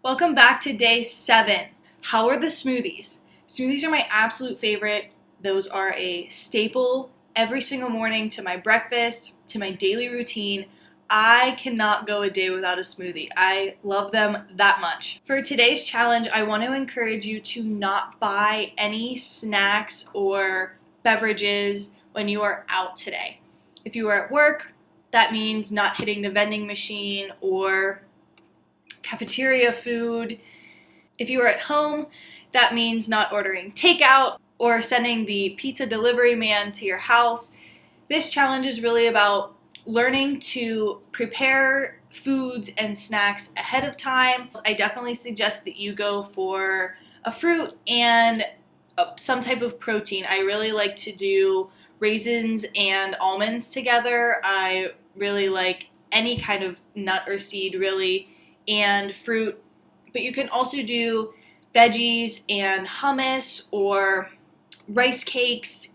Welcome back to day 7. How are the smoothies? Smoothies are my absolute favorite. Those are a staple every single morning to my breakfast, to my daily routine. I cannot go a day without a smoothie. I love them that much. For today's challenge, I want to encourage you to not buy any snacks or beverages when you are out today. If you are at work, that means not hitting the vending machine or cafeteria food. If you are at home, that means not ordering takeout or sending the pizza delivery man to your house. This challenge is really about learning to prepare foods and snacks ahead of time. I definitely suggest that you go for a fruit and some type of protein. I really like to do raisins and almonds together. I really like any kind of nut or seed, really, and fruit. But you can also do veggies and hummus or rice cakes,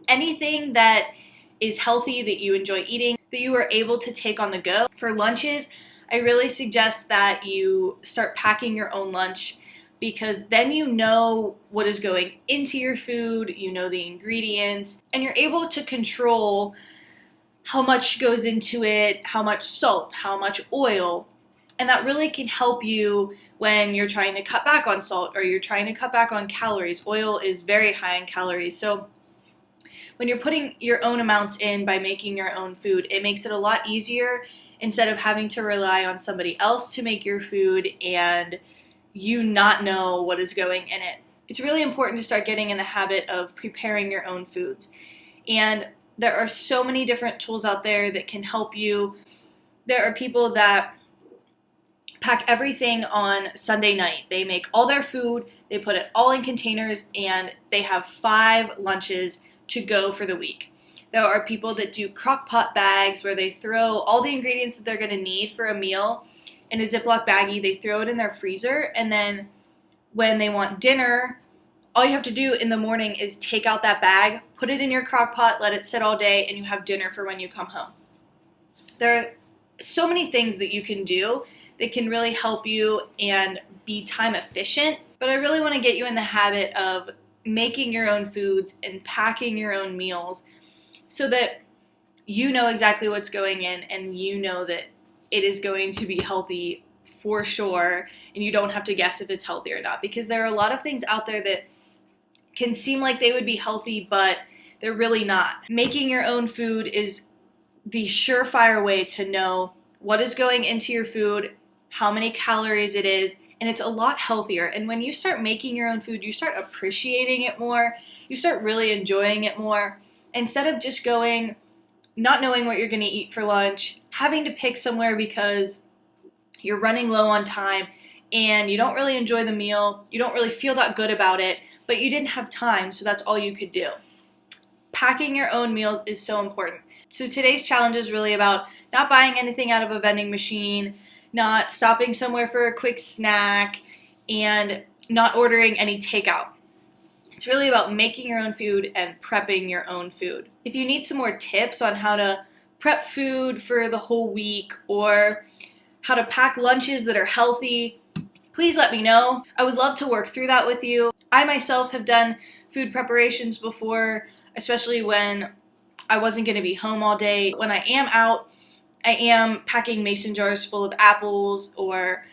anything that is healthy that you enjoy eating, that you are able to take on the go. For lunches, I really suggest that you start packing your own lunch, because then you know what is going into your food, you know the ingredients, and you're able to control how much goes into it, how much salt, how much oil, and that really can help you when you're trying to cut back on salt or you're trying to cut back on calories. Oil is very high in calories, so when you're putting your own amounts in by making your own food, it makes it a lot easier instead of having to rely on somebody else to make your food and you not know what is going in it. It's really important to start getting in the habit of preparing your own foods. And there are so many different tools out there that can help you. There are people that pack everything on Sunday night. They make all their food, they put it all in containers, and they have 5 lunches to go for the week. There are people that do crock pot bags where they throw all the ingredients that they're going to need for a meal in a Ziploc baggie. They throw it in their freezer, and then when they want dinner, all you have to do in the morning is take out that bag, put it in your crock pot, let it sit all day, and you have dinner for when you come home. There are so many things that you can do that can really help you and be time efficient, but I really want to get you in the habit of making your own foods and packing your own meals so that you know exactly what's going in and you know that it is going to be healthy for sure, and you don't have to guess if it's healthy or not, because there are a lot of things out there that can seem like they would be healthy, but they're really not. Making your own food is the surefire way to know what is going into your food, how many calories it is, and it's a lot healthier. And when you start making your own food, you start appreciating it more, you start really enjoying it more, instead of just going, not knowing what you're going to eat for lunch, having to pick somewhere because you're running low on time and you don't really enjoy the meal, you don't really feel that good about it, but you didn't have time, so that's all you could do. Packing your own meals is so important. So today's challenge is really about not buying anything out of a vending machine, not stopping somewhere for a quick snack, and not ordering any takeout. It's really about making your own food and prepping your own food. If you need some more tips on how to prep food for the whole week or how to pack lunches that are healthy, please let me know. I would love to work through that with you. I myself have done food preparations before, especially when I wasn't going to be home all day. When I am out, I am packing mason jars full of apples or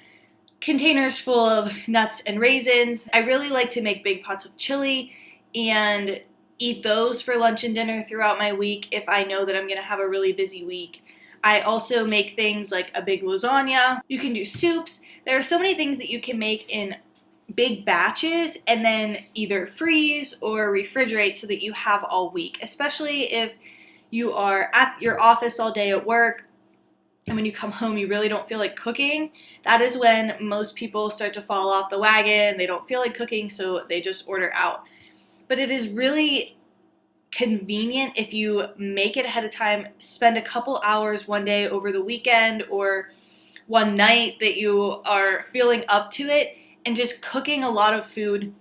containers full of nuts and raisins. I really like to make big pots of chili and eat those for lunch and dinner throughout my week if I know that I'm going to have a really busy week. I also make things like a big lasagna. You can do soups. There are so many things that you can make in big batches and then either freeze or refrigerate so that you have all week, especially if you are at your office all day at work and when you come home you really don't feel like cooking. That is when most people start to fall off the wagon. They don't feel like cooking, so they just order out. But it is really convenient if you make it ahead of time, spend a couple hours one day over the weekend or one night that you are feeling up to it, and just cooking a lot of food,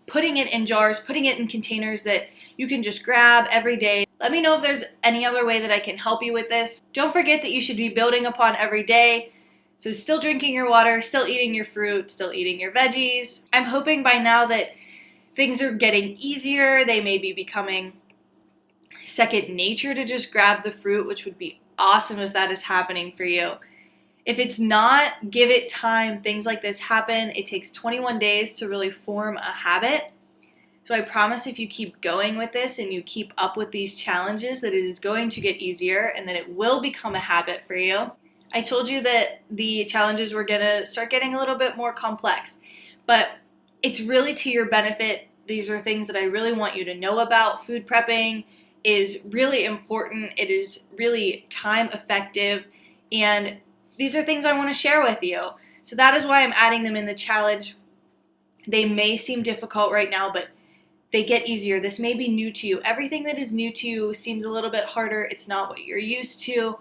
putting it in jars, putting it in containers that you can just grab every day. Let me know if there's any other way that I can help you with this. Don't forget that you should be building upon every day. So still drinking your water, still eating your fruit, still eating your veggies. I'm hoping by now that things are getting easier. They may be becoming second nature to just grab the fruit, which would be awesome if that is happening for you. If it's not, give it time. Things like this happen. It takes 21 days to really form a habit. So I promise if you keep going with this and you keep up with these challenges, that it is going to get easier and that it will become a habit for you. I told you that the challenges were going to start getting a little bit more complex, but it's really to your benefit. These are things that I really want you to know about. Food prepping is really important. It is really time effective, and these are things I want to share with you. So that is why I'm adding them in the challenge. They may seem difficult right now, but they get easier. This may be new to you. Everything that is new to you seems a little bit harder. It's not what you're used to.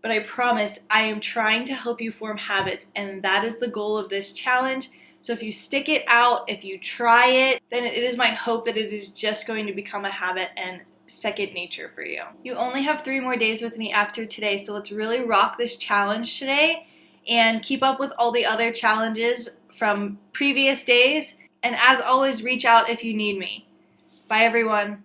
But I promise I am trying to help you form habits, and that is the goal of this challenge. So if you stick it out, if you try it, then it is my hope that it is just going to become a habit and second nature for you. You only have 3 more days with me after today, so let's really rock this challenge today and keep up with all the other challenges from previous days. And as always, reach out if you need me. Bye, everyone.